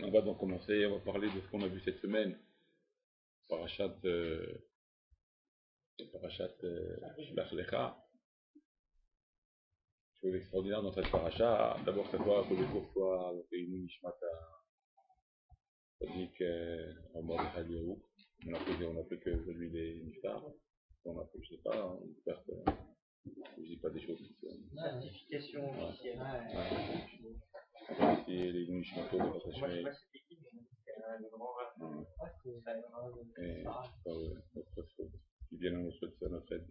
On va donc commencer, on va parler de ce qu'on a vu cette semaine, Parashat, Shlach Lecha. Chose extraordinaire dans cette paracha, d'abord que ça soit à cause pour toi, Réunis Nishmat Tzadik Mordechai Léou. On a fait que celui des Niftar. On a fait, je sais pas, j'espère que je dis pas des choses qui sont. Certification officielle. On va essayer les Nishmatot de votre chemin. Et notre faute. Qui viennent à notre aide.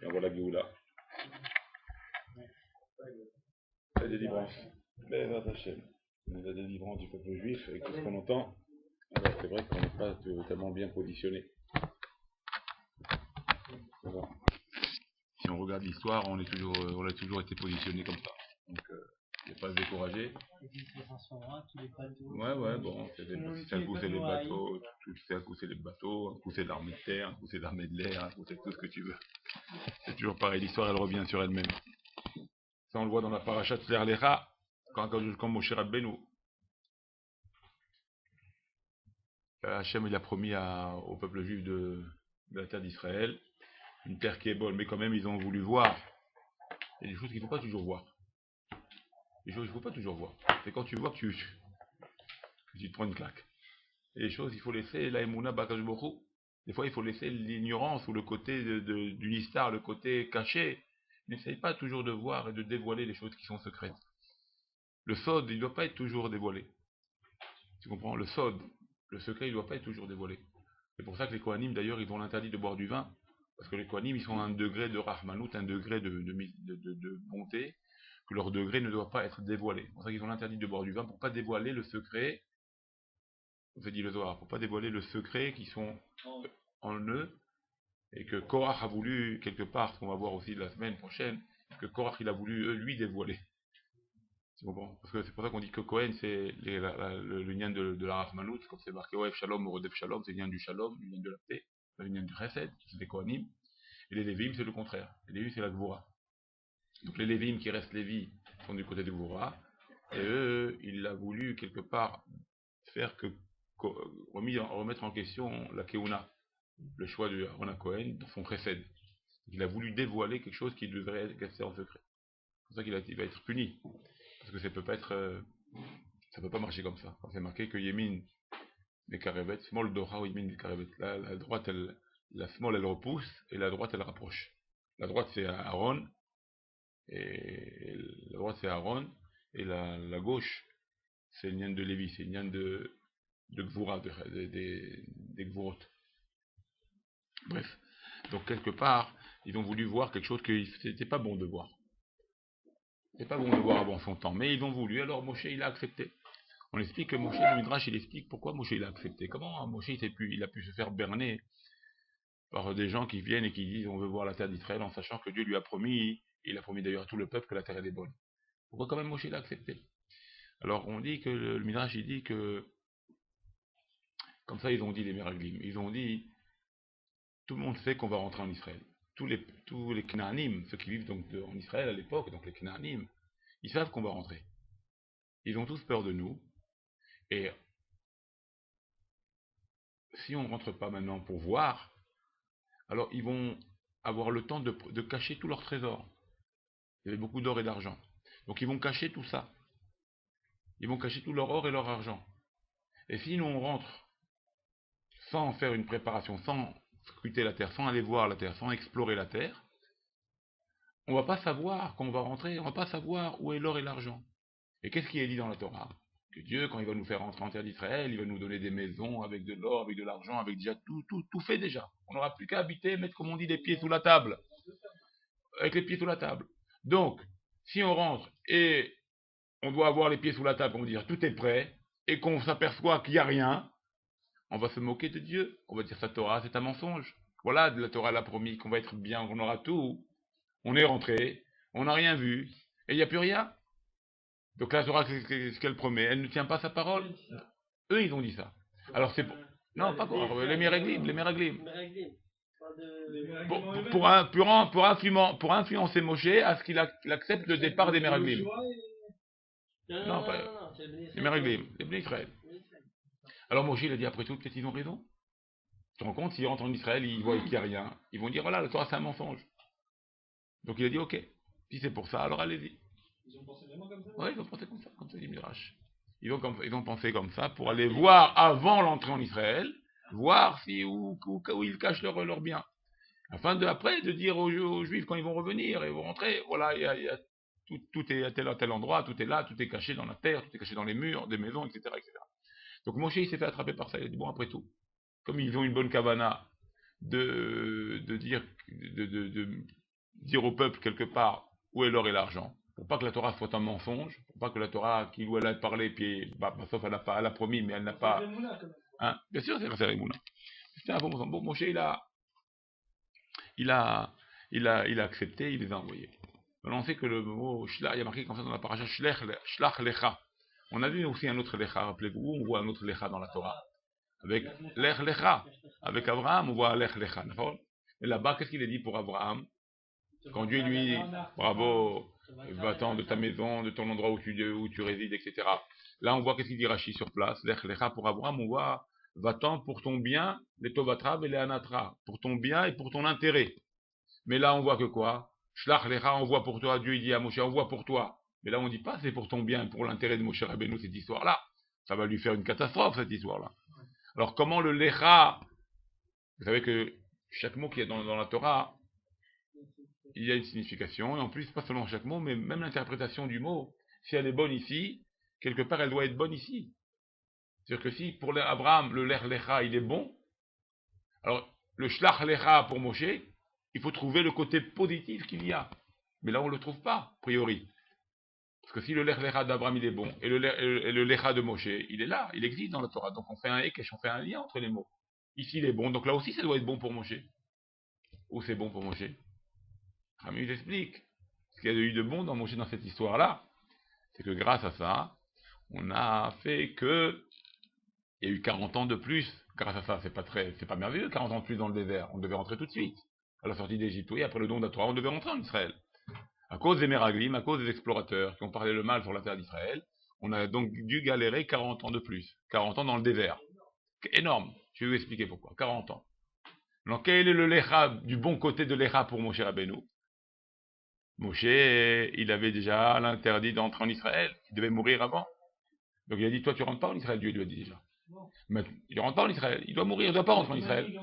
Et on voit la Géoula. La délivrance. La délivrance du peuple juif, et tout ce qu'on entend. Alors c'est vrai qu'on n'est pas totalement bien positionné. Bon. Si on regarde l'histoire, on a toujours été positionné comme ça. Donc il n'y a pas à se décourager. Ouais, bon, c'est un coup c'est les bateaux, un coup c'est les bateaux, un coup c'est l'armée de terre, un coup c'est l'armée de l'air, un coup c'est tout ce que tu veux. C'est toujours pareil, l'histoire elle revient sur elle-même. Ça on le voit dans la parashat Shlach Lecha, quand Moshe Rabbeinu, Hachem il a promis au peuple juif de la terre d'Israël, une terre qui est bonne, mais quand même ils ont voulu voir. Il y a des choses qu'il ne faut pas toujours voir. Des choses qu'il ne faut pas toujours voir. C'est quand tu vois que tu te prends une claque. Et les choses, il faut laisser la Emouna Bakash Bokhu. Des fois, il faut laisser l'ignorance ou le côté du nistar, le côté caché. N'essaye pas toujours de voir et de dévoiler les choses qui sont secrètes. Le sod, il ne doit pas être toujours dévoilé. Tu comprends? Le sod, le secret, il ne doit pas être toujours dévoilé. C'est pour ça que les Kohanim, d'ailleurs, ils ont l'interdit de boire du vin. Parce que les Kohanim, ils sont à un degré de Rahmanout, un degré de bonté, que leur degré ne doit pas être dévoilé. C'est pour ça qu'ils ont l'interdit de boire du vin, pour ne pas dévoiler le secret, on fait dit le Zohar, pour ne pas dévoiler le secret qui sont en eux, et que Korach a voulu, quelque part, ce qu'on va voir aussi la semaine prochaine, que Korach il a voulu, lui, dévoiler. Tu comprends? Parce que c'est pour ça qu'on dit que Kohen, c'est le lien de la Rahmanout, comme c'est marqué Oev Shalom, Orodef Shalom, c'est le lien du Shalom, le lien de la paix, le lien du Chesed, c'est des Kohanim, et les Lévim, c'est le contraire. Les Lévim, c'est la Gvura. Donc les Lévim qui restent Lévi sont du côté de Gvura, et eux, il a voulu quelque part faire remettre en question la Keuna, le choix de Aaron Cohen dans son Chesed. Il a voulu dévoiler quelque chose qui devrait rester en secret. C'est pour ça qu'il va être puni, parce que ça peut pas marcher comme ça. C'est marqué que Yemin des Karevet, small Dora ou Yemin des Karevet. La droite, la small elle repousse et la droite elle rapproche. La droite c'est Aaron et la gauche c'est une de Lévi, c'est une de Gvura, des Gvurot. Bref, donc quelque part, ils ont voulu voir quelque chose que c'était pas bon de voir. C'était pas bon de voir avant son temps, mais ils ont voulu, alors Moshe il a accepté. On explique que Moshe, le Midrash, il explique pourquoi Moshe il a accepté. Comment Moshe il a pu se faire berner par des gens qui viennent et qui disent on veut voir la terre d'Israël en sachant que Dieu lui a promis, il a promis d'ailleurs à tout le peuple que la terre est bonne. Pourquoi quand même Moshe il a accepté? Alors on dit que le Midrash il dit que comme ça ils ont dit les Meraglim, ils ont dit tout le monde sait qu'on va rentrer en Israël. Tous les Knaanim, ceux qui vivent donc en Israël à l'époque, donc les Knaanim, ils savent qu'on va rentrer. Ils ont tous peur de nous. Et si on ne rentre pas maintenant pour voir, alors ils vont avoir le temps de cacher tous leurs trésors. Il y avait beaucoup d'or et d'argent. Donc ils vont cacher tout ça. Ils vont cacher tout leur or et leur argent. Et si nous on rentre sans faire une préparation, sans scruter la terre, sans aller voir la terre, sans explorer la terre, on ne va pas savoir quand on va rentrer, on ne va pas savoir où est l'or et l'argent. Et qu'est-ce qui est dit dans la Torah? Que Dieu, quand il va nous faire rentrer en terre d'Israël, il va nous donner des maisons avec de l'or, avec de l'argent, avec déjà tout fait déjà. On n'aura plus qu'à habiter, mettre, comme on dit, les pieds sous la table. Avec les pieds sous la table. Donc, si on rentre et on doit avoir les pieds sous la table, on va dire tout est prêt, et qu'on s'aperçoit qu'il n'y a rien, on va se moquer de Dieu. On va dire sa Torah, c'est un mensonge. Voilà, la Torah l'a promis qu'on va être bien, qu'on aura tout. On est rentré, on n'a rien vu, et il n'y a plus rien. Donc la Torah, ce qu'elle promet, elle ne tient pas sa parole. Eux, ils ont dit ça. Alors c'est... Non, pas quoi, les Meraglim, les Meraglim. Pour influencer Moshe à ce qu'il accepte le départ des Meraglim. Non, pas non, c'est le Bnei les Israël. Meraglim, les Bnei Israël. Bnei Israël. Alors Moshe, il a dit après tout, peut-être ils ont raison. Tu te rends compte, s'ils rentrent en Israël, ils voient qu'il n'y a rien. Ils vont dire, voilà, le Torah c'est un mensonge. Donc il a dit, ok, si c'est pour ça, alors allez-y. Ils ont pensé vraiment comme ça? Oui, ils ont pensé comme ça dit Midrash. Ils ont pensé comme ça pour aller voir avant l'entrée en Israël, voir si où ils cachent leurs biens. Afin après de dire aux Juifs quand ils vont revenir et vont rentrer, voilà, tout est à tel endroit, tout est là, tout est caché dans la terre, tout est caché dans les murs des maisons, etc. etc. Donc Moshe il s'est fait attraper par ça, il a dit bon après tout, comme ils ont une bonne kavana de dire au peuple quelque part où est l'or et l'argent, pour pas que la Torah soit un mensonge, pour pas que la Torah qui elle a parlé, puis sauf elle a promis, mais elle n'a pas. Hein, bien sûr, c'est Rémouna. C'est un bon Moshe, il a accepté, il les a envoyés. Alors on sait que le mot shlach, il y a marqué comme ça dans la paracha shlach lecha. On a vu aussi un autre lecha, rappelez-vous, on voit un autre lecha dans la Torah. Avec lech lecha. Avec Abraham, on voit lech lecha. Et là-bas, qu'est-ce qu'il a dit pour Abraham? Quand Dieu lui dit, bravo, va-t'en de ta maison, de ton endroit où tu résides, etc. Là, on voit qu'est-ce qu'il dit Rashi sur place. Lech lecha pour Abraham, on voit, va-t'en pour ton bien, les tovatra et les anatra, pour ton bien et pour ton intérêt. Mais là, on voit que quoi? Shlach lecha, on voit pour toi. Dieu il dit à Moshe, on voit pour toi. Mais là, on ne dit pas c'est pour ton bien, pour l'intérêt de Moshe Rabbeinu, cette histoire-là. Ça va lui faire une catastrophe, cette histoire-là. Alors, comment le lecha? Vous savez que chaque mot qui est dans la Torah, il y a une signification. Et en plus, pas seulement chaque mot, mais même l'interprétation du mot. Si elle est bonne ici, quelque part, elle doit être bonne ici. C'est-à-dire que si pour Abraham, le lech lecha, il est bon, alors le shlach lecha pour Moshe, il faut trouver le côté positif qu'il y a. Mais là, on ne le trouve pas, a priori. Parce que si le lech lecha d'Abraham, il est bon, et le lecha de Moshe, il est là, il existe dans la Torah. Donc on fait un ekesh, on fait un lien entre les mots. Ici, il est bon, donc là aussi, ça doit être bon pour Moshe. Ou c'est bon pour Moshe? Rami nous explique. Ce qu'il y a eu de bon dans Moshe dans cette histoire-là, c'est que grâce à ça, on a fait que il y a eu 40 ans de plus. Grâce à ça, c'est pas merveilleux, 40 ans de plus dans le désert. On devait rentrer tout de suite. À la sortie d'Égypte, oui, après le don de la Torah, on devait rentrer en Israël. À cause des Meraglim, à cause des explorateurs qui ont parlé le mal sur la terre d'Israël, on a donc dû galérer 40 ans de plus. 40 ans dans le désert. Énorme. Je vais vous expliquer pourquoi. 40 ans. Donc, quel est le lecha, du bon côté de lecha pour Moshe Rabbeinu? Moshe, il avait déjà l'interdit d'entrer en Israël. Il devait mourir avant. Donc il a dit, toi tu rentres pas en Israël, Dieu lui a dit déjà. Mais il ne rentre pas en Israël, il doit mourir, il ne doit pas rentrer en Israël.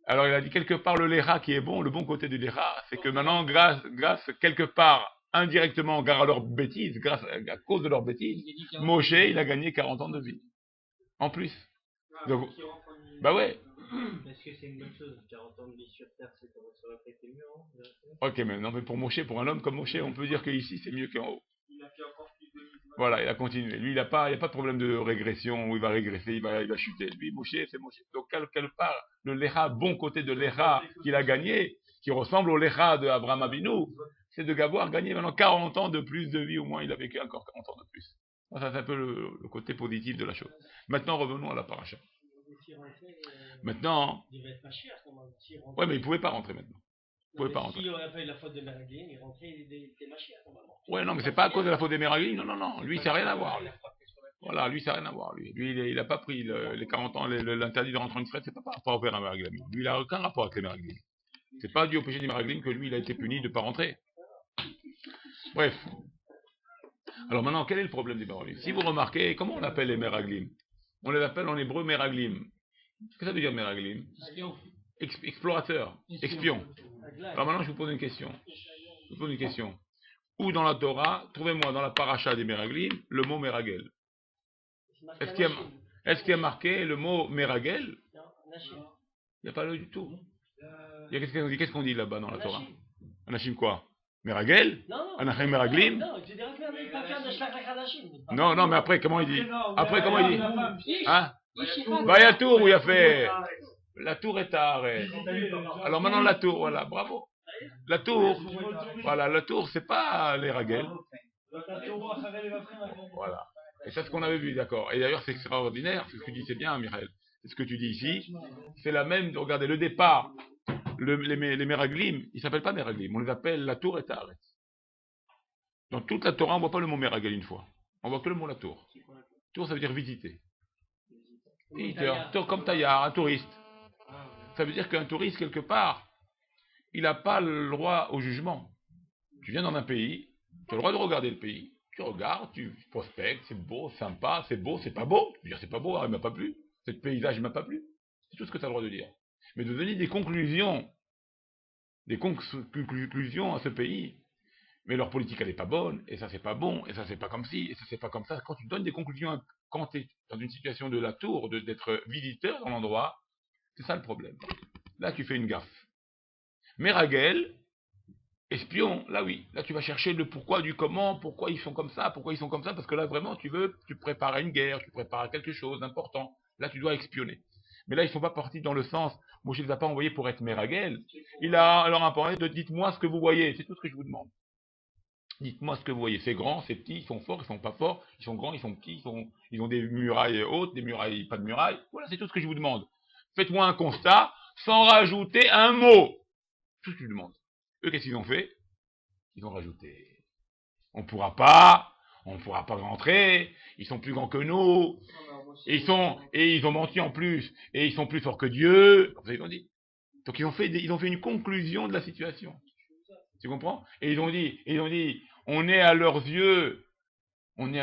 Alors il a dit quelque part le lecha qui est bon, le bon côté du lecha, c'est que maintenant, grâce quelque part, indirectement, grâce à leurs bêtises, à cause de leurs bêtises, Moshe, il a gagné 40 ans de vie. En plus. Donc, bah ouais. Est-ce que c'est une bonne chose? 40 ans de vie sur Terre, ça aurait pas été mieux, hein? Ok, mais non, mais pour Moshe, pour un homme comme Moshe, on peut dire qu'ici c'est mieux qu'en haut. Voilà, il a continué. Lui, il n'y a pas de problème de régression où il va régresser, il va chuter. Lui, Moshe, c'est Moshe. Donc, quelque part, le lecha, bon côté de lecha qu'il a gagné, qui ressemble au lecha de Abraham Avinu, c'est de avoir gagné maintenant 40 ans de plus de vie, au moins il a vécu encore 40 ans de plus. Ça, c'est un peu le côté positif de la chose. Maintenant, revenons à la paracha. Maintenant, ouais, mais il ne pouvait pas rentrer maintenant. Il pouvait pas rentrer. S'il n'aurait pas eu la faute de Meraglim, il rentrait, il était Mashiach normalement. Ouais, non, mais c'est pas à cause de la faute des Meraglim, non. Lui, ça n'a rien à voir. Voilà, lui, ça n'a rien à voir. Lui, il n'a pas pris les 40 ans, l'interdit de rentrer en Israël, c'est pas par rapport à Meraglim. Lui, il n'a aucun rapport avec les Meraglim. C'est pas dû au péché des Meraglim que lui, il a été puni de ne pas rentrer. Bref. Alors maintenant, quel est le problème des Meraglim? Si vous remarquez, comment on appelle les Meraglim? On les appelle en hébreu Meraglim. Qu'est-ce que ça veut dire Meraglim? Explorateur, espion. Alors maintenant, je vous pose une question. Où dans la Torah, trouvez-moi dans la paracha des Meraglim, le mot Meragel? Est-ce qu'il y a marqué le mot Meragel? Il n'y a pas le du tout. Qu'est-ce qu'on dit là-bas dans la Torah? Anachim quoi? Meragel? Anachim Meraglim? Non, mais après, comment il dit? Hein? Bah, il y a tour où il a fait. La tour est à arrêt. Alors maintenant, la tour, voilà, bravo. La tour, voilà, la tour, c'est pas les Ragel. Voilà. Et c'est ce qu'on avait vu, d'accord. Et d'ailleurs, c'est extraordinaire, c'est ce que tu dis, c'est bien, Michael. C'est ce que tu dis ici. C'est la même, regardez, le départ, les Meraglim, ils ne s'appellent pas Meraglim, on les appelle la tour et Taharet. Dans toute la Torah, on ne voit pas le mot Meragel une fois. On voit que le mot la tour. C'est quoi la tour? Tour, ça veut dire visiter. Taillard. Visiteur, comme taillard, un touriste. Ah, ouais. Ça veut dire qu'un touriste, quelque part, il n'a pas le droit au jugement. Tu viens dans un pays, tu as le droit de regarder le pays. Tu regardes, tu prospectes, c'est beau, sympa, c'est beau, c'est pas beau. Tu peux dire c'est pas beau, il m'a pas plu. Ce paysage, il m'a pas plu. C'est tout ce que tu as le droit de dire. Mais de donner des conclusions à ce pays, mais leur politique elle est pas bonne, et ça c'est pas bon, et ça c'est pas comme ci, et ça c'est pas comme ça. Quand tu donnes des conclusions, quand tu es dans une situation de la tour, d'être visiteur dans l'endroit, c'est ça le problème. Là tu fais une gaffe. Meragel, espion, là oui, là tu vas chercher le pourquoi du comment, pourquoi ils sont comme ça, parce que là vraiment tu prépares à une guerre, tu prépares à quelque chose d'important. Là tu dois espionner. Mais là ils ne sont pas partis dans le sens, moi je ne les ai pas envoyés pour être Meragel, il a leur parlé de dites-moi ce que vous voyez, c'est tout ce que je vous demande. Dites-moi ce que vous voyez, c'est grand, c'est petit, ils sont forts, ils sont pas forts, ils sont grands, ils sont petits, ils ont des murailles hautes, des murailles, pas de murailles, voilà c'est tout ce que je vous demande. Faites-moi un constat, sans rajouter un mot. Tout ce que je vous demande. Eux, qu'est-ce qu'ils ont fait? Ils ont rajouté. On ne pourra pas rentrer, ils sont plus grands que nous, et ils ont menti en plus, et ils sont plus forts que Dieu, comme ça ils ont dit. Donc ils ont fait une conclusion de la situation. Tu comprends? Et ils ont dit, on est à leurs yeux, comme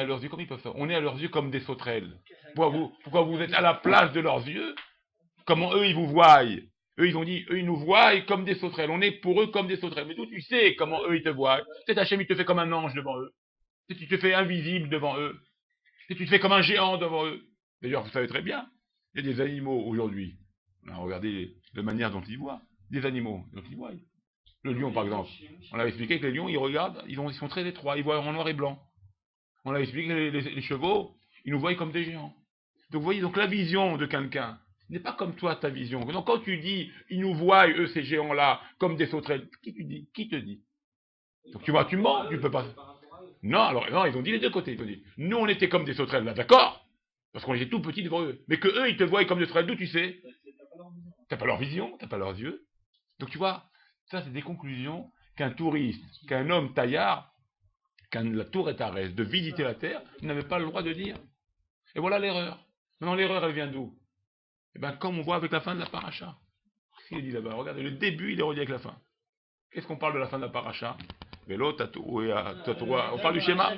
ils peuvent faire? On est à leurs yeux comme des sauterelles. Pourquoi vous êtes à la place de leurs yeux? Comment eux ils vous voient? Eux, ils ont dit, eux, ils nous voient comme des sauterelles. On est pour eux comme des sauterelles. Mais d'où tu sais comment eux, ils te voient? Peut-être Hachem, il te fait comme un ange devant eux. Peut-être tu te fais invisible devant eux. Peut-être tu te fais comme un géant devant eux. D'ailleurs, vous savez très bien, il y a des animaux aujourd'hui. Regardez la manière dont ils voient. Des animaux dont ils voient. Le lion, par exemple. On avait expliqué que les lions, ils regardent, ils sont très étroits, ils voient en noir et blanc. On avait expliqué que les chevaux, ils nous voient comme des géants. Donc, vous voyez, donc la vision de quelqu'un n'est pas comme toi, ta vision. Donc, quand tu dis, ils nous voient, eux, ces géants-là, comme des sauterelles, qui te dit? Donc, tu vois, tu mens, tu peux pas. Non, alors, non, ils ont dit les deux côtés. Ils ont dit, nous, on était comme des sauterelles, là, d'accord? Parce qu'on était tout petits devant eux. Mais que eux, ils te voient comme des sauterelles, d'où tu sais? T'as pas leur vision, t'as pas leurs yeux. Donc, tu vois, ça, c'est des conclusions qu'un touriste, qu'un homme taillard, quand la tour est à reste, de visiter la terre, il n'avait pas le droit de dire. Et voilà l'erreur. Maintenant, l'erreur, elle vient d'où? Eh bien, comme on voit avec la fin de la paracha. Qu'est-ce qu'il dit là-bas? Regardez, le début, il est relié avec la fin. Qu'est-ce qu'on parle de la fin de la paracha? Vélo, tatou, on parle du schéma.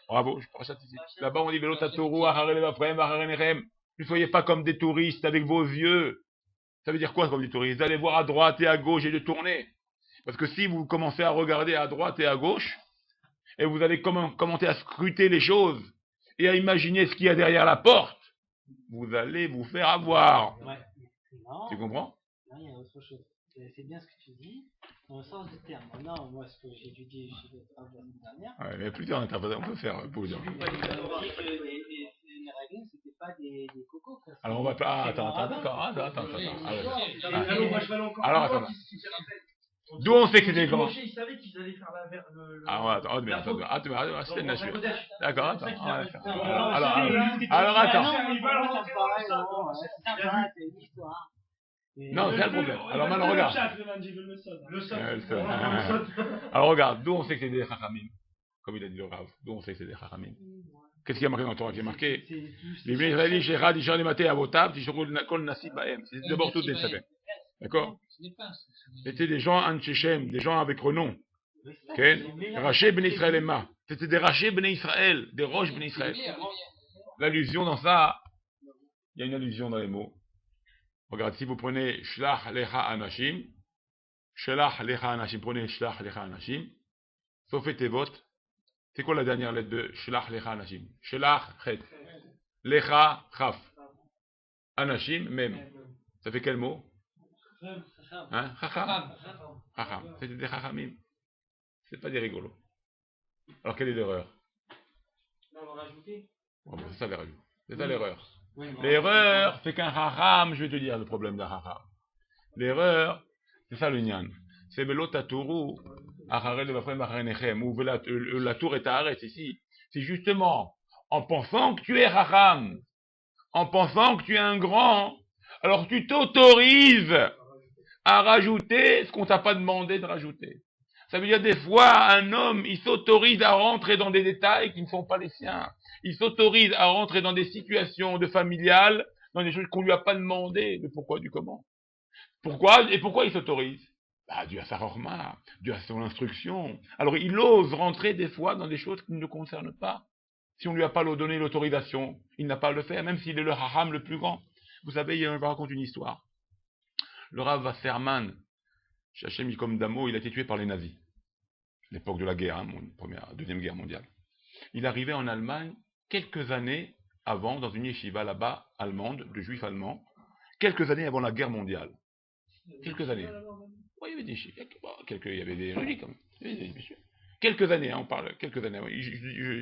Bravo, je paracha ici. Là-bas, on dit Vélo, tatou, ne soyez pas comme des touristes avec vos yeux. Ça veut dire quoi comme des touristes? D'aller voir à droite et à gauche et de tourner. Parce que si vous commencez à regarder à droite et à gauche, et vous allez commencer à scruter les choses, et à imaginer ce qu'il y a derrière la porte, vous allez vous faire avoir. Ouais. Non, Tu comprends? non, il y a autre chose. C'est bien ce que tu dis, dans le sens du terme. Non, moi, ce que j'ai étudié chez le travail la semaine dernière. Ouais, mais plusieurs interprétations on peut faire pour dire. J'ai vu que les Méraguins, c'était pas des cocos. Alors on va pas. Attends. Alors attends. D'où on sait que c'était grand? Ils savaient qu'ils allaient faire la verre. Ah ouais, attends, mais c'était naturel. D'accord, attends. Alors, attends. C'est une histoire. Non, c'est le problème. Alors maintenant, regarde. Alors regarde, d'où on sait que c'est des chachamim? Comme il a dit le Rav, d'où on sait que c'est des chachamim? Qu'est-ce qui a marqué dans le Torah? Qui est marqué? Les Bnei Israël, Shechad, Ishar, Limate, Avotav, Tishorul, Kol, Nasi, Baem. C'est d'abord tout des savets. D'accord? C'était des gens Anshechem, des gens avec renom. Raché Bnei Israël Emma. C'était des Raché Bnei Israël, des roches Bnei Israël. L'allusion dans ça, il y a une allusion dans les mots. Regarde, si vous prenez Shlach Lecha Anashim, prenez Shlach Lecha Anashim, sauf Tevot, c'est quoi la dernière lettre de Shlach Lecha Anashim? Shlach Chet, Lecha Chaf, Anashim Mem. Ça fait quel mot? Hein? Chacham. C'était des chachamim. C'est pas des rigolos. Alors quelle est l'erreur? C'est ça l'erreur. C'est ça l'erreur. L'erreur, c'est qu'un chacham, je vais te dire le problème d'un chacham. L'erreur, c'est ça le nyan. C'est velotatouru, acharel levafrem acharenechem, ou la tour est à arrêt ici. C'est justement en pensant que tu es chacham, en pensant que tu es un grand, alors tu t'autorises à rajouter ce qu'on t'a pas demandé de rajouter. Ça veut dire des fois, un homme, il s'autorise à rentrer dans des détails qui ne sont pas les siens. Il s'autorise à rentrer dans des situations de familiales, dans des choses qu'on lui a pas demandé, le pourquoi du comment. Pourquoi? Et pourquoi il s'autorise? Bah, dû à sa horma, dû à son instruction. Alors, il ose rentrer des fois dans des choses qui ne le concernent pas. Si on lui a pas donné l'autorisation, il n'a pas à le faire, même s'il est le haram le plus grand. Vous savez, je vous raconte une histoire. Le Rav Wasserman, Hachem Yikom Damo, il a été tué par les nazis. À l'époque de la guerre, hein, deuxième guerre mondiale. Il arrivait en Allemagne quelques années avant, dans une yeshiva là-bas, allemande, de juifs allemands, quelques années avant la guerre mondiale. Quelques années. Oui, il y avait des chiffres, il y avait des religies quand même. Quelques années, hein, on parle, quelques années.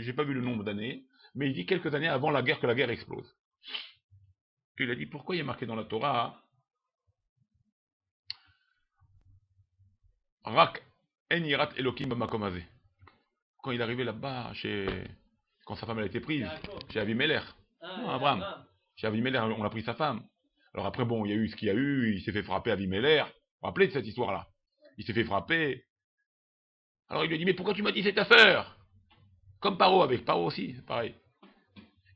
J'ai pas vu le nombre d'années, mais il dit quelques années avant la guerre, que la guerre explose. Il a dit, pourquoi il y a marqué dans la Torah, Rak en yirat Elokim b'makom hazeh. Quand il est arrivé là-bas, quand sa femme elle a été prise, chez Avimelech, non, Abraham, chez Avimelech, on a pris sa femme. Alors après, bon, il y a eu ce qu'il y a eu, il s'est fait frapper Avimelech. Vous vous rappelez de cette histoire-là? Il s'est fait frapper. Alors il lui a dit, mais pourquoi tu m'as dit cette affaire? Comme Paro, avec Paro aussi, pareil.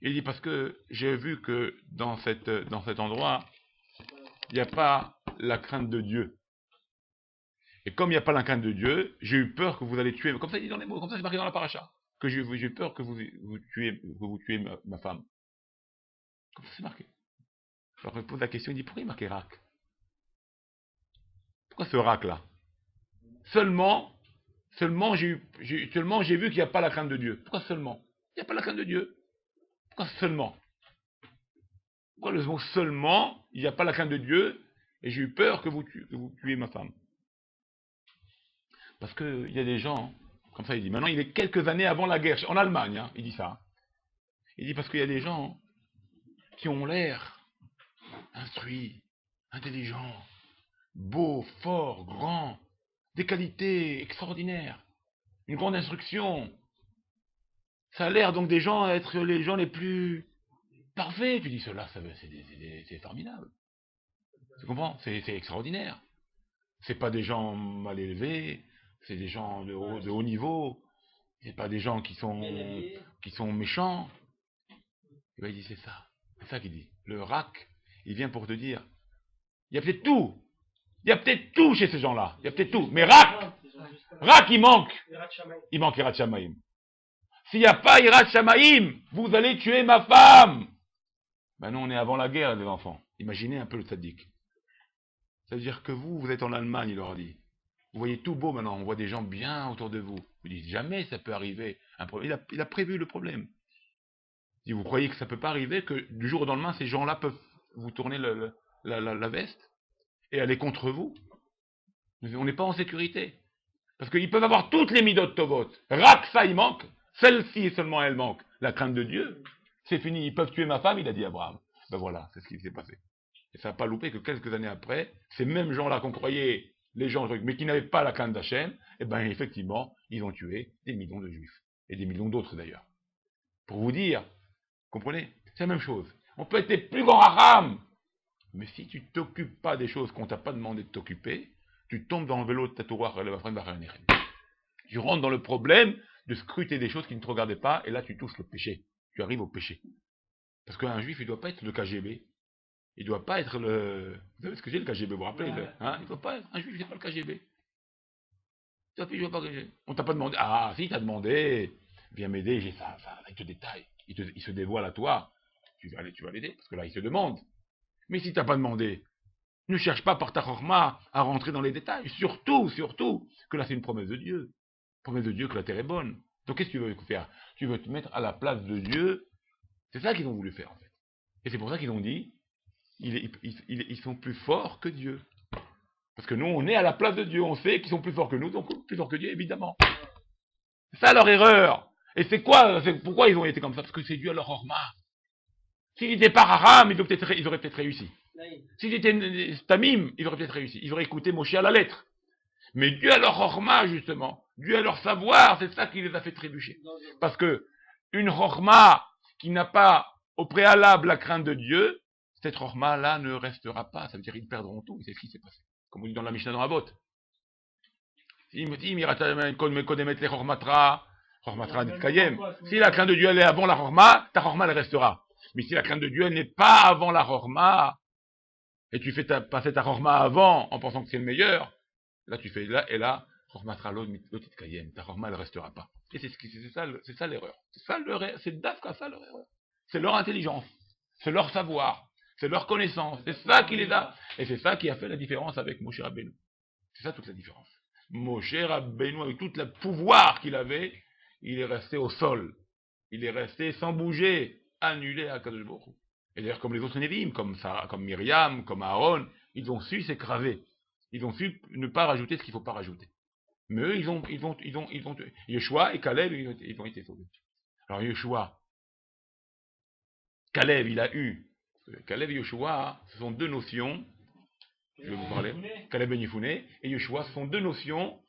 Il dit, parce que j'ai vu que dans cet endroit, il n'y a pas la crainte de Dieu. Et comme il n'y a pas la crainte de Dieu, j'ai eu peur que vous allez tuer, comme ça il dit dans les mots, comme ça c'est marqué dans la paracha, que j'ai eu peur que vous tuiez ma femme. Comme ça c'est marqué. Alors il pose la question, il dit, pourquoi il marqué Rak? Pourquoi ce Rak là? Seulement j'ai vu qu'il n'y a pas la crainte de Dieu. Pourquoi seulement? Il n'y a pas la crainte de Dieu. Pourquoi seulement? Pourquoi le mot seulement, il n'y a pas la crainte de Dieu, et j'ai eu peur que vous tuiez ma femme? Parce qu'il y a des gens, comme ça il dit, maintenant il est quelques années avant la guerre, en Allemagne, hein, il dit ça. Il dit parce qu'il y a des gens qui ont l'air instruits, intelligents, beaux, forts, grands, des qualités extraordinaires, une grande instruction. Ça a l'air donc des gens être les gens les plus parfaits. Tu dis cela, c'est formidable. Tu comprends? C'est extraordinaire. C'est pas des gens mal élevés, c'est des gens de haut niveau. C'est pas des gens qui sont méchants. Et bien il dit c'est ça qu'il dit. Le Rak, il vient pour te dire, il y a peut-être tout. Il y a peut-être tout chez ces gens-là. Il y a peut-être tout. Mais Rak, il manque. Il manque Yirat Shamayim. S'il n'y a pas Yirat Shamayim, vous allez tuer ma femme. Ben non, on est avant la guerre, les enfants. Imaginez un peu le tzaddik. Ça veut dire que vous êtes en Allemagne, il leur dit. Vous voyez tout beau maintenant, on voit des gens bien autour de vous. Vous dites, jamais ça peut arriver. Il a prévu le problème. Si vous croyez que ça ne peut pas arriver, que du jour au lendemain, ces gens-là peuvent vous tourner la veste et aller contre vous. On n'est pas en sécurité. Parce qu'ils peuvent avoir toutes les midot tovot. Rak, ça, il manque. Celle-ci seulement, elle manque. La crainte de Dieu. C'est fini, ils peuvent tuer ma femme, il a dit Abraham. Ben voilà, c'est ce qui s'est passé. Et ça n'a pas loupé que quelques années après, ces mêmes gens-là qu'on croyait les gens, mais qui n'avaient pas la crainte d'Hachem, eh ben effectivement, ils ont tué des millions de juifs. Et des millions d'autres d'ailleurs. Pour vous dire, comprenez? C'est la même chose. On peut être les plus grands haram. Mais si tu ne t'occupes pas des choses qu'on ne t'a pas demandé de t'occuper, tu tombes dans le vélo de ta tour. Tu rentres dans le problème de scruter des choses qui ne te regardaient pas, et là tu touches le péché. Tu arrives au péché. Parce qu'un juif, il ne doit pas être le KGB. Il ne doit pas être le... Vous savez ce que j'ai le KGB, vous vous rappelez hein? Il ne doit pas être... Un juif, c'est pas le KGB. On ne t'a pas demandé... Ah, si, il t'a demandé, viens m'aider, j'ai ça, il te détaille. Il se dévoile à toi. Tu vas l'aider, parce que là, il te demande. Mais si tu n'as pas demandé, ne cherche pas par ta chorma à rentrer dans les détails. Surtout, que là, c'est une promesse de Dieu. Promesse de Dieu que la terre est bonne. Donc, qu'est-ce que tu veux faire? Tu veux te mettre à la place de Dieu. C'est ça qu'ils ont voulu faire, en fait. Et c'est pour ça qu'ils ont dit, ils sont plus forts que Dieu. Parce que nous, on est à la place de Dieu. On sait qu'ils sont plus forts que nous, donc plus forts que Dieu, évidemment. C'est ça leur erreur. Et pourquoi ils ont été comme ça? Parce que c'est dû à leur horma. S'ils étaient pas haram, ils auraient peut-être réussi. S'ils étaient tamim, ils auraient peut-être réussi. Ils auraient écouté Moshe à la lettre. Mais dû à leur horma, justement, dû à leur savoir, c'est ça qui les a fait trébucher. Parce que une horma qui n'a pas au préalable la crainte de Dieu, cette horma-là ne restera pas. Ça veut dire qu'ils perdront tout. C'est ce qui s'est passé. Comme on dit dans la Mishnah dans Avot. S'il la crainte de Dieu elle est avant la Chorma, ta Chorma elle restera. Mais si la crainte de Dieu elle n'est pas avant la Chorma, et tu fais passer ta Chorma avant en pensant que c'est le meilleur, là tu fais là, et là, Chormatra l'autit kayem, ta Chorma elle restera pas. Et c'est ça l'erreur. C'est d'Afka ça leur erreur. C'est leur intelligence, c'est leur savoir, c'est leur connaissance, c'est ça qui les a, et c'est ça qui a fait la différence avec Moshe Rabbeinu. C'est ça toute la différence. Moshe Rabbeinu, avec tout le pouvoir qu'il avait, il est resté au sol. Il est resté sans bouger, annulé à Kadosh Baruch Hu. Et d'ailleurs, comme les autres Névim, comme Myriam, comme Aaron, ils ont su s'écraser. Ils ont su ne pas rajouter ce qu'il ne faut pas rajouter. Mais eux, Yeshua et Caleb, ils ont été sauvés. Alors Yeshua, Caleb, il a eu. Caleb et Yeshua, ce sont deux notions. Je vais vous parler. Caleb et Yefouné et Yeshua, ce sont deux notions,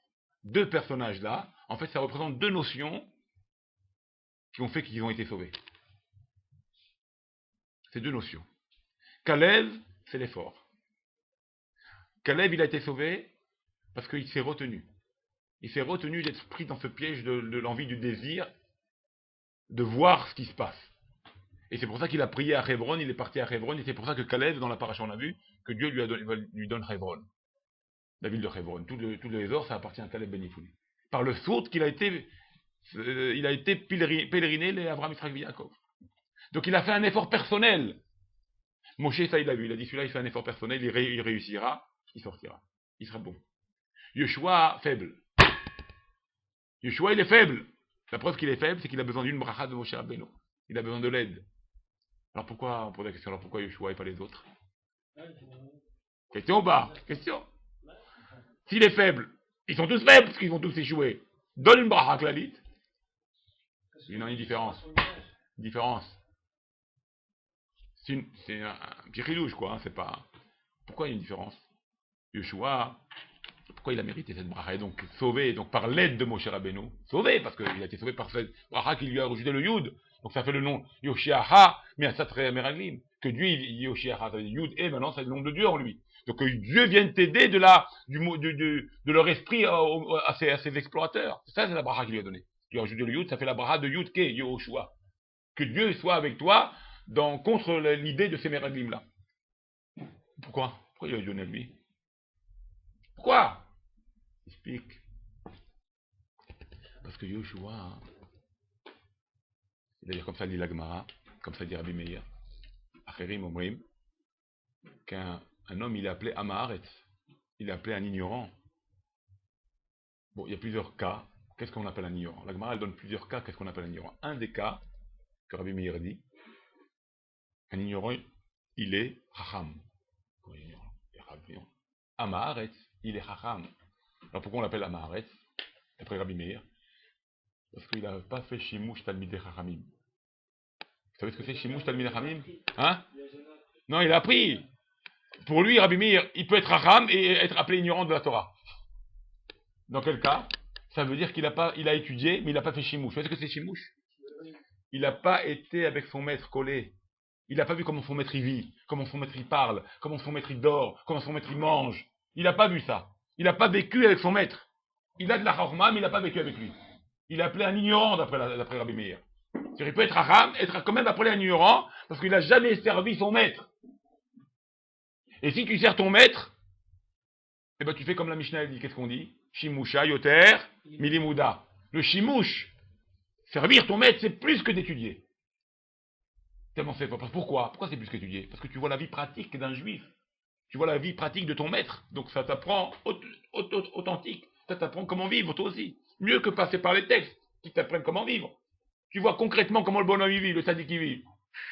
deux personnages là. En fait, ça représente deux notions qui ont fait qu'ils ont été sauvés. C'est deux notions. Caleb, c'est l'effort. Caleb, il a été sauvé parce qu'il s'est retenu. Il s'est retenu d'être pris dans ce piège de l'envie, du désir, de voir ce qui se passe. Et c'est pour ça qu'il a prié à Hebron, il est parti à Hebron, et c'est pour ça que Caleb, dans la paracha, on a vu que Dieu lui donne Hebron. La ville de Hebron. Tout le Hésor, ça appartient à Caleb Ben Yefouné. Par le saut qu'il a été, pèleriné les Abraham, Israël, Yaakov. Donc il a fait un effort personnel. Moshe, ça il l'a vu, il a dit celui-là il fait un effort personnel, il réussira, il sortira. Il sera bon. Yeshua, faible. Yeshua, il est faible. La preuve qu'il est faible, c'est qu'il a besoin d'une bracha de Moshe Rabbeinu. Il a besoin de l'aide. Alors pourquoi, on pose la question, alors pourquoi Yeshua et pas les autres? Question ou pas? Question. S'il est faible, ils sont tous faibles parce qu'ils vont tous échouer. Donne une bracha clalite. Il y a une différence. Différence. C'est un petit ridouche, quoi. Hein, c'est pas. Pourquoi il y a une différence? Yeshua, pourquoi il a mérité cette bracha? Et donc sauvé, donc par l'aide de Moshe Rabbeinu, sauvé parce qu'il a été sauvé par cette bracha qui lui a rajouté le Yud. Donc ça fait le nom Yoshiaha, mais à Satre Meraglim. Que Dieu, Yoshiaha, ça veut dire Yud, et maintenant c'est le nom de Dieu en lui. Donc que Dieu vienne t'aider de leur esprit à ces explorateurs. Ça, c'est la bracha qu'il lui a donnée. Il a rajouté le Yud, ça fait la bracha de Yud Ke, Yoshua. Que Dieu soit avec toi contre l'idée de ces Meraglim là. Pourquoi il a donné à lui? Pourquoi? Explique. Parce que Yoshua, d'ailleurs comme ça dit l'Agmara, comme ça dit Rabbi Meir, Acherim Omrim, qu'un homme il est appelé Amaharet, il est appelé un ignorant. Bon, il y a plusieurs cas. Qu'est-ce qu'on appelle un ignorant? L'Agmara elle donne plusieurs cas, qu'est-ce qu'on appelle un ignorant? Un des cas que Rabbi Meir dit, un ignorant, il est Chacham. Amaharet, il est Chacham. Alors pourquoi on l'appelle Amaharet, d'après Rabbi Meir? Parce qu'il n'a pas fait Shimush Talmidei Chachamim. Vous savez ce que c'est Shimush Talmidei Chachamim? Hein? Non, il a appris. Pour lui, Rabbi Meir, il peut être Chacham et être appelé ignorant de la Torah. Dans quel cas? Ça veut dire qu'il a étudié, mais il n'a pas fait Shimush. Vous savez ce que c'est Shimush? Il n'a pas été avec son maître collé. Il n'a pas vu comment son maître il vit, comment son maître il parle, comment son maître il dort, comment son maître il mange. Il n'a pas vu ça. Il n'a pas vécu avec son maître. Il a de la Chorma, mais il n'a pas vécu avec lui. Il est appelé un ignorant d'après Rabbi Meir. C'est-à-dire, il peut être Aram, être quand même appelé un ignorant, parce qu'il n'a jamais servi son maître. Et si tu sers ton maître, eh ben tu fais comme la Mishnah dit. Qu'est-ce qu'on dit? Shimusha yoter milimuda. Le shimush, servir ton maître, c'est plus que d'étudier. Tellement c'est pas. Pourquoi? Pourquoi c'est plus qu'étudier? Parce que tu vois la vie pratique d'un juif. Tu vois la vie pratique de ton maître. Donc ça t'apprend authentique. Ça t'apprend comment vivre, toi aussi. Mieux que passer par les textes qui t'apprennent comment vivre. Tu vois concrètement comment le bonhomme il vit, le sadique il vit.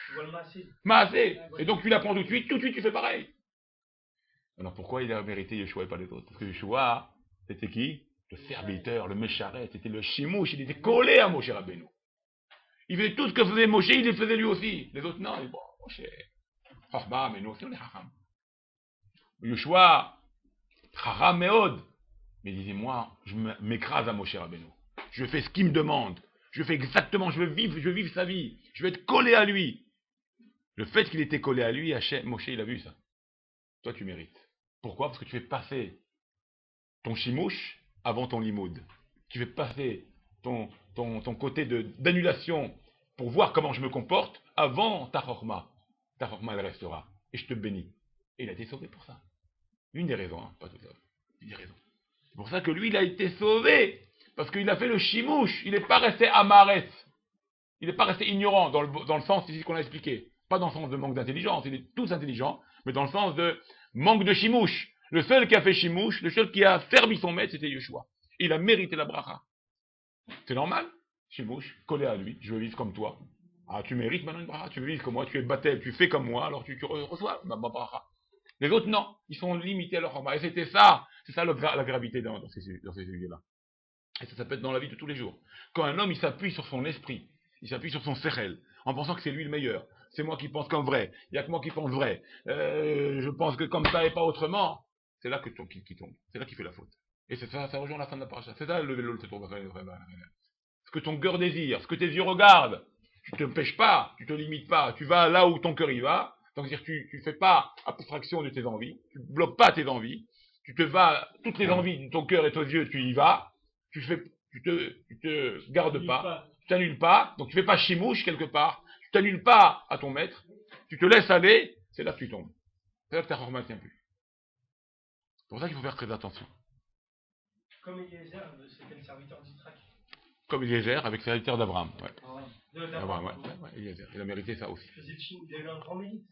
Tu vois le massé. Massé. Et donc tu l'apprends tout de suite tu fais pareil. Alors pourquoi il a mérité Yeshua et pas les autres? Parce que Yeshua, c'était qui? Le serviteur, le mécharet, c'était le shimouch, il était collé à Moshe Rabbeinu. Il faisait tout ce que faisait Moshe, il le faisait lui aussi. Les autres, non, bon, Moshe, Chacham, mais nous aussi on est Chacham. Yeshua, Chacham Meod. Mais il disait, moi, je m'écrase à Moshe Rabbeinu. Je fais ce qu'il me demande. Je fais exactement, je veux vivre sa vie. Je veux être collé à lui. Le fait qu'il était collé à lui, Moshe, il a vu ça. Toi, tu mérites. Pourquoi? Parce que tu fais passer ton shimouch avant ton limoud. Tu fais passer ton côté d'annulation pour voir comment je me comporte avant ta chorma. Ta chorma, elle restera. Et je te bénis. Et il a été sauvé pour ça. Une des raisons, hein, pas toute la. Une des raisons. C'est pour ça que lui, il a été sauvé. Parce qu'il a fait le chimouche. Il n'est pas resté amaret. Il n'est pas resté ignorant dans le sens ici qu'on a expliqué. Pas dans le sens de manque d'intelligence. Il est tous intelligents. Mais dans le sens de manque de chimouche. Le seul qui a fait chimouche, le seul qui a servi son maître, c'était Yeshua. Il a mérité la bracha. C'est normal. Chimouche, collé à lui. Je veux vivre comme toi. Ah, tu mérites maintenant une bracha. Tu veux vivre comme moi. Tu es baptême. Tu fais comme moi. Alors tu reçois ma bracha. Les autres, non. Ils sont limités à leur format. Et c'était ça. C'est ça la gravité dans ces sujets-là. Et ça peut être dans la vie de tous les jours. Quand un homme, il s'appuie sur son esprit, il s'appuie sur son sechel, en pensant que c'est lui le meilleur. C'est moi qui pense comme vrai. Il n'y a que moi qui pense vrai. Je pense que comme ça et pas autrement. C'est là qu'il tombe. C'est là qu'il fait la faute. Et c'est ça rejoint la fin de la paracha. C'est ça le vélo, le tombe. Ce que ton cœur désire, ce que tes yeux regardent. Tu ne te pêches pas, tu ne te limites pas. Tu vas là où ton cœur y va. C'est-à-dire tu ne fais pas abstraction de tes envies. Tu ne bloques pas tes envies. Tu te vas, toutes les envies de ton cœur et tes yeux, tu y vas. Tu te gardes pas, tu t'annules pas, donc tu fais pas chimouche quelque part, tu t'annules pas à ton maître, tu te laisses aller, c'est là que tu tombes. C'est là que ta forme ne tient plus. C'est pour ça qu'il faut faire très attention. Comme Eliezer, c'était le serviteur d'Israël. Comme Eliezer avec ses serviteurs d'Abraham. Ouais. Ah ouais. D'Abraham, ouais, Eliezer. Il a mérité ça aussi. Il a eu un grand mérite.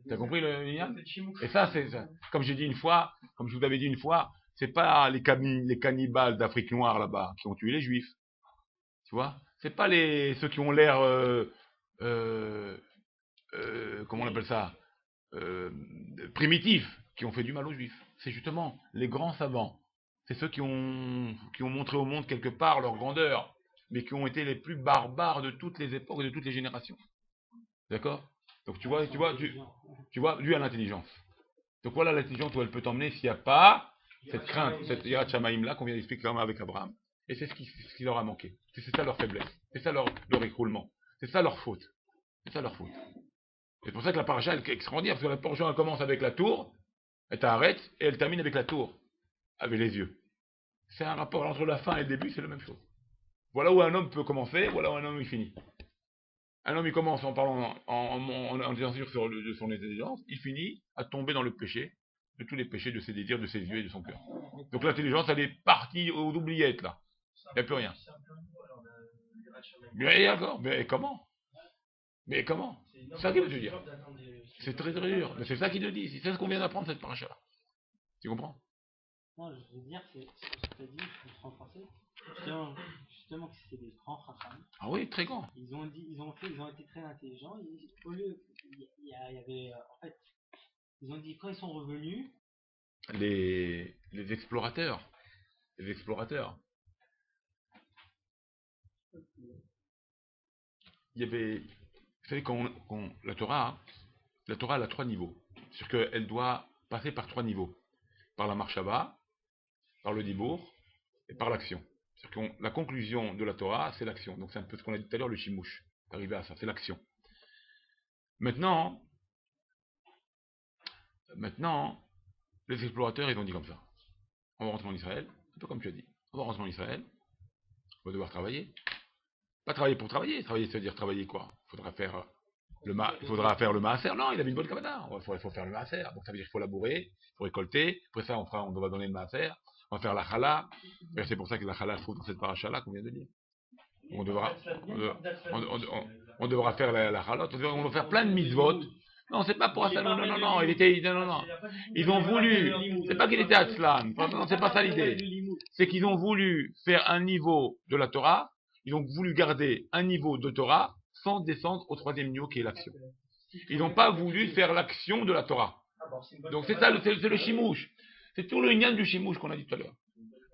T'as compris le lien? Et ça, c'est ça. Comme je vous avais dit une fois, c'est pas les cannibales d'Afrique noire là-bas qui ont tué les juifs. Tu vois? C'est pas ceux qui ont l'air comment on appelle ça? Primitifs qui ont fait du mal aux juifs. C'est justement les grands savants. C'est ceux qui ont montré au monde quelque part leur grandeur, mais qui ont été les plus barbares de toutes les époques et de toutes les générations. D'accord? Donc tu vois, lui a l'intelligence. Donc voilà l'intelligence où elle peut t'emmener s'il n'y a pas cette crainte, cette Yirat Shamaïm là qu'on vient d'expliquer avec Abraham. Et c'est ce qui leur a manqué. C'est ça leur faiblesse. C'est ça leur écroulement. C'est ça leur faute. C'est ça leur faute. C'est pour ça que la paracha elle est extraordinaire, parce que la paracha elle commence avec la tour, elle t'arrête, et elle termine avec la tour, avec les yeux. C'est un rapport entre la fin et le début, c'est la même chose. Voilà où un homme peut commencer, voilà où un homme il finit. Un homme il commence en parlant, en disant sur son intelligence, il finit à tomber dans le péché, de tous les péchés de ses désirs, de ses yeux et de son cœur. Donc l'intelligence elle est partie aux oubliettes là. Il n'y a plus rien. Mais d'accord, mais comment? Mais comment? C'est ça qu'il veut te dire. C'est très très dur. Mais c'est ça qu'il te dit. C'est ce qu'on vient d'apprendre cette paracha. Tu comprends? Non, je veux dire, c'est ce que tu as dit, je comprends en français. Justement que c'était des grands chacham. Ah oui, très grand. Ils ont été très intelligents. Au lieu, il y avait, en fait, ils ont dit quand ils sont revenus. Les explorateurs. Les explorateurs. Il y avait, vous savez, la Torah elle a 3 niveaux. C'est-à-dire qu'elle doit passer par 3 niveaux. Par la marshava, par le dibour et par l'action. C'est-à-dire que la conclusion de la Torah, c'est l'action. Donc c'est un peu ce qu'on a dit tout à l'heure, le chimouche. Arrivé à ça, c'est l'action. Maintenant, les explorateurs, ils ont dit comme ça. On va rentrer en Israël, un peu comme tu as dit. On va rentrer en Israël, on va devoir travailler. Pas travailler pour travailler, ça veut dire travailler quoi? Il faudra faire le maaser. Non, il avait une bonne kavana. Il faut faire le maaser. Donc ça veut dire qu'il faut labourer, il faut récolter. Après ça, on va donner le maaser. On va faire la chala. Et c'est pour ça que la chala se trouve dans cette paracha là qu'on vient de dire. On devra faire la chala. On va faire plein de mitzvot. Non, c'est pas pour ça. Non. Non. Ils ont voulu. C'est pas qu'il était Atzlan. Non, c'est pas ça l'idée. C'est qu'ils ont voulu faire un niveau de la Torah. Ils ont voulu garder un niveau de Torah sans descendre au 3e niveau qui est l'action. Ils n'ont pas voulu faire l'action de la Torah. Donc c'est ça, c'est le chimouche. C'est tout le lien du chimouche qu'on a dit tout à l'heure.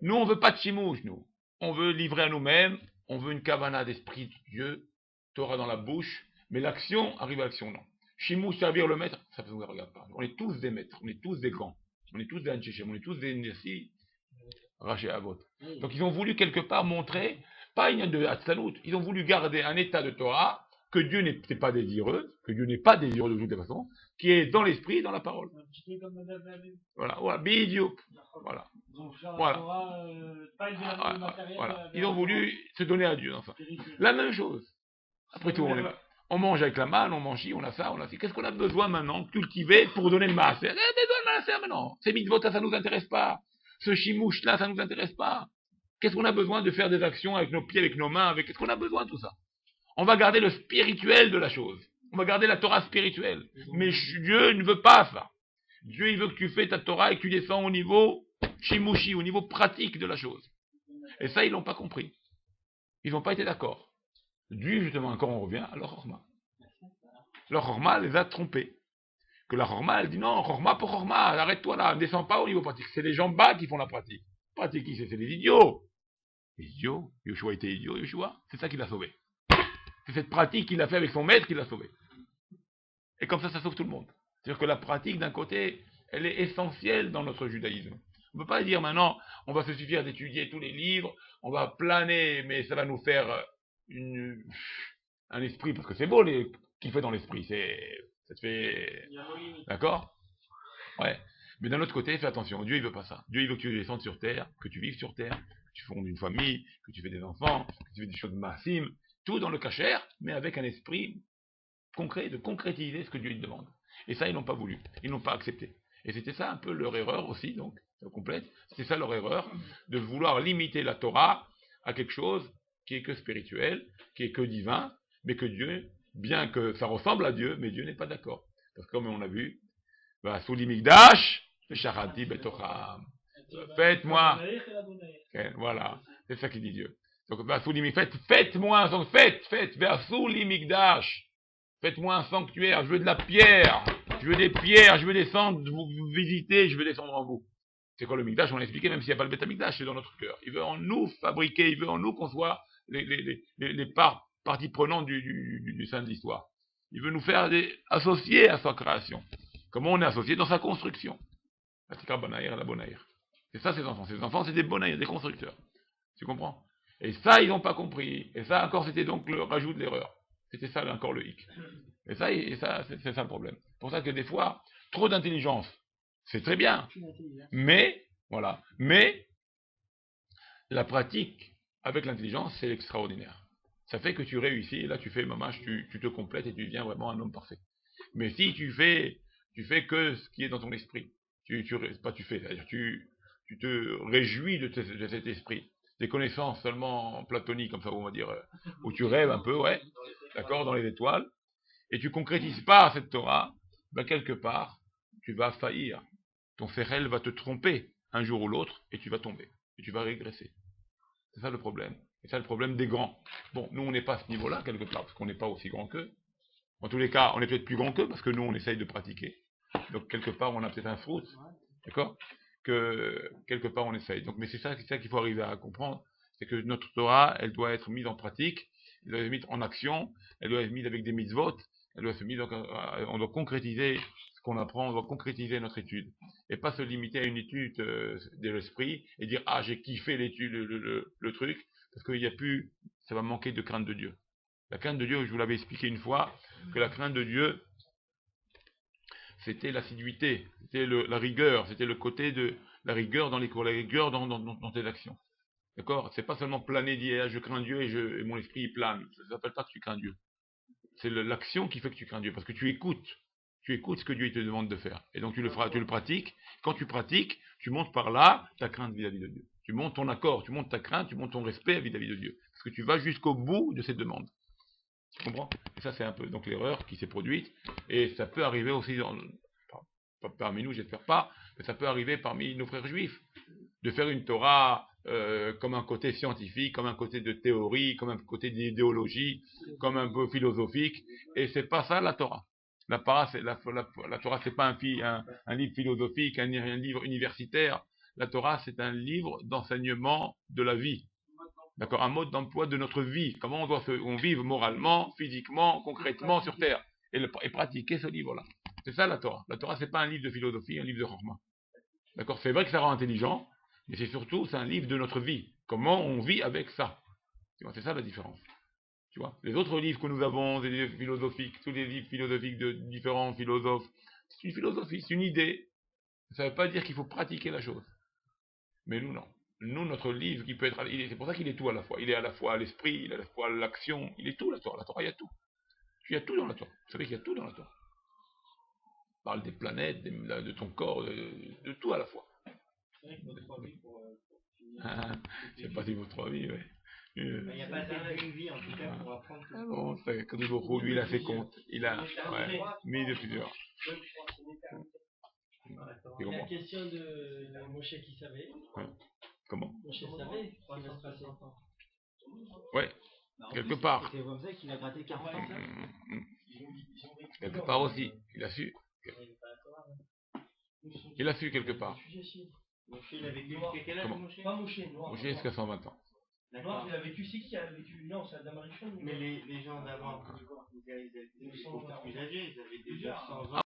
Nous, on veut pas de chimouche, nous. On veut livrer à nous-mêmes, on veut une kavana d'esprit de Dieu, Torah dans la bouche, mais l'action, arrive à l'action, non. Chimouche, servir le maître, ça ne nous regarde pas. On est tous des maîtres, on est tous des grands, on est tous des Anchechem, on est tous des Nessi, Raché Avot. Donc ils ont voulu quelque part montrer, pas une de Hatzalout, ils ont voulu garder un état de Torah, que Dieu n'est pas désireux, que Dieu n'est pas désireux de toutes les façons, qui est dans l'esprit, dans la parole. Un petit peu comme Madame Lalé. Voilà, voilà, bidio. Voilà. Donc, genre, Voilà. pas élever Ah, le matériel. voilà. Ils ont voulu se donner à Dieu dans ça. Spirituel. La même chose. Après tout, on mange avec la manne, on mange ci, on a ça, on a ci. Qu'est-ce qu'on a besoin maintenant de cultiver pour donner le maaser? Besoin de maaser maintenant. Ces mitzvot, ça nous intéresse pas. Ce chimouche là, ça nous intéresse pas. Qu'est-ce qu'on a besoin de faire des actions avec nos pieds, avec nos mains, avec qu'est-ce qu'on a besoin de tout ça? On va garder le spirituel de la chose. On va garder la Torah spirituelle. Mais Dieu ne veut pas ça. Dieu, il veut que tu fais ta Torah et que tu descends au niveau chimouchi, au niveau pratique de la chose. Et ça, ils l'ont pas compris. Ils n'ont pas été d'accord. Dieu, justement, quand on revient à leur Chorma. Leur Chorma les a trompés. Que la Chorma, elle dit non, Chorma pour Chorma, arrête-toi là, ne descends pas au niveau pratique. C'est les gens bas qui font la pratique. Pratique, c'est les idiots. Les idiots, Yeshua était idiot, Yeshua, c'est ça qui l'a sauvé. C'est cette pratique qu'il a fait avec son maître qui l'a sauvé. Et comme ça sauve tout le monde. C'est-à-dire que la pratique, d'un côté, elle est essentielle dans notre judaïsme. On ne peut pas dire maintenant, on va se suffire d'étudier tous les livres, on va planer, mais ça va nous faire un esprit, parce que c'est beau qu'il fait dans l'esprit, ça te fait... D'accord? Ouais. Mais d'un autre côté, fais attention, Dieu il veut pas ça. Dieu il veut que tu descendes sur terre, que tu vives sur terre, que tu fondes une famille, que tu fais des enfants, que tu fais des choses massimes, tout dans le cachère, mais avec un esprit concret, de concrétiser ce que Dieu te demande. Et ça, ils n'ont pas voulu, ils n'ont pas accepté. Et c'était ça un peu leur erreur aussi, donc, ça complète, c'était ça leur erreur, de vouloir limiter la Torah à quelque chose qui est que spirituel, qui est que divin, mais que Dieu, bien que ça ressemble à Dieu, mais Dieu n'est pas d'accord. Parce que comme on a vu, sous l'imigdash, le charati betocham. Faites-moi, voilà, c'est ça qu'il dit Dieu. Donc, faites-moi, sous l'imigdash. Faites-moi un sanctuaire, je veux de la pierre, je veux des pierres, je veux descendre, vous visiter, je veux descendre en vous. C'est quoi le Mikdash? On l'a expliqué, même s'il n'y a pas le Beth Mikdash, c'est dans notre cœur. Il veut en nous fabriquer, il veut en nous qu'on soit les parties prenantes du sein de l'histoire. Il veut nous faire associer à sa création. Comment on est associé dans sa construction. La Tikra Bonaïr, la Bonaïr. C'est ça, ces enfants. Ces enfants, c'est des Bonaïr, des constructeurs. Tu comprends? Et ça, ils n'ont pas compris. Et ça, encore, c'était donc le rajout de l'erreur. C'était ça encore le hic. Et ça c'est ça le problème. C'est pour ça que des fois, trop d'intelligence, c'est très bien. Mais, voilà. Mais, la pratique avec l'intelligence, c'est extraordinaire. Ça fait que tu réussis, et là tu fais mamache, tu te complètes et tu deviens vraiment un homme parfait. Mais si tu fais que ce qui est dans ton esprit, c'est-à-dire tu te réjouis de cet esprit. Des connaissances seulement platoniques, comme ça on va dire, où tu rêves un peu, ouais, d'accord, dans les étoiles, et tu concrétises pas cette Torah, ben quelque part, tu vas faillir. Ton sérel va te tromper un jour ou l'autre, et tu vas tomber, et tu vas régresser. C'est ça le problème. Et ça le problème des grands. Bon, nous on n'est pas à ce niveau-là, quelque part, parce qu'on n'est pas aussi grand qu'eux. En tous les cas, on est peut-être plus grand qu'eux, parce que nous on essaye de pratiquer. Donc quelque part, on a peut-être un fruit, d'accord, que quelque part on essaye. Donc, mais c'est ça qu'il faut arriver à comprendre, c'est que notre Torah, elle doit être mise en pratique, elle doit être mise en action, elle doit être mise avec des mitzvot, elle doit être mise, on doit concrétiser ce qu'on apprend, on doit concrétiser notre étude, et pas se limiter à une étude de l'esprit, et dire, ah j'ai kiffé l'étude, le truc, parce qu'il n'y a plus, ça va manquer de crainte de Dieu. La crainte de Dieu, je vous l'avais expliqué une fois, que la crainte de Dieu, c'était l'assiduité, c'était la rigueur, c'était le côté de la rigueur dans les cours, la rigueur dans tes actions. D'accord? C'est pas seulement planer, dire je crains Dieu et mon esprit il plane. Ça ne s'appelle pas que tu crains Dieu. C'est l'action qui fait que tu crains Dieu, parce que tu écoutes ce que Dieu te demande de faire. Et donc tu le pratiques. Quand tu pratiques, tu montes par là ta crainte vis-à-vis de Dieu. Tu montes ton accord, tu montes ta crainte, tu montes ton respect vis-à-vis de Dieu. Parce que tu vas jusqu'au bout de cette demande. Tu comprends? Et ça, c'est un peu donc l'erreur qui s'est produite. Et ça peut arriver aussi, pas parmi nous, j'espère pas, mais ça peut arriver parmi nos frères juifs, de faire une Torah comme un côté scientifique, comme un côté de théorie, comme un côté d'idéologie, comme un peu philosophique. Et c'est pas ça la Torah. La Torah, c'est pas un livre philosophique, un livre universitaire. La Torah, c'est un livre d'enseignement de la vie. D'accord, un mode d'emploi de notre vie, comment on vive moralement, physiquement, concrètement sur terre, et pratiquer ce livre-là. C'est ça la Torah. La Torah, c'est pas un livre de philosophie, un livre de chorma. D'accord, c'est vrai que ça rend intelligent, mais c'est surtout, c'est un livre de notre vie. Comment on vit avec ça. C'est ça la différence. Tu vois, les autres livres que nous avons, des livres philosophiques, tous les livres philosophiques de différents philosophes, c'est une philosophie, c'est une idée. Ça ne veut pas dire qu'il faut pratiquer la chose. Mais nous, non. Nous, notre livre, qui peut être, c'est pour ça qu'il est tout à la fois. Il est à la fois l'esprit, il est à la fois l'action, il est tout la Torah. La Torah, il y a tout. Il y a tout dans la Torah. Vous savez qu'il y a tout dans la Torah. On parle des planètes, de ton corps, de tout à la fois. C'est vrai que votre 3 vies pour finir. Je sais pas si vos 3 vies, ouais. Il n'y a pas assez d'une vie en tout cas pour apprendre tout Ah ça. bon, c'est que toujours lui, il a fait compte. Il a mis de plusieurs. Il y a la question de Moshe qui savait. Comment? Moshe savait ce qui va se passer. Ouais, quelque part. C'est comme ça qu'il a gratté 40 ans. Quelque part aussi, il a su. Il a su quelque part. Moshe, il a vécu jusqu'à quel âge, Comment? Moshe? Pas Moshe, noir. Moshe jusqu'à 120 ans. Noir, il a vécu, c'est qui a vécu? Non, c'est Adam Arishon. Mais les gens d'avant, ils étaient beaucoup plus âgés, ils avaient déjà 100 ans.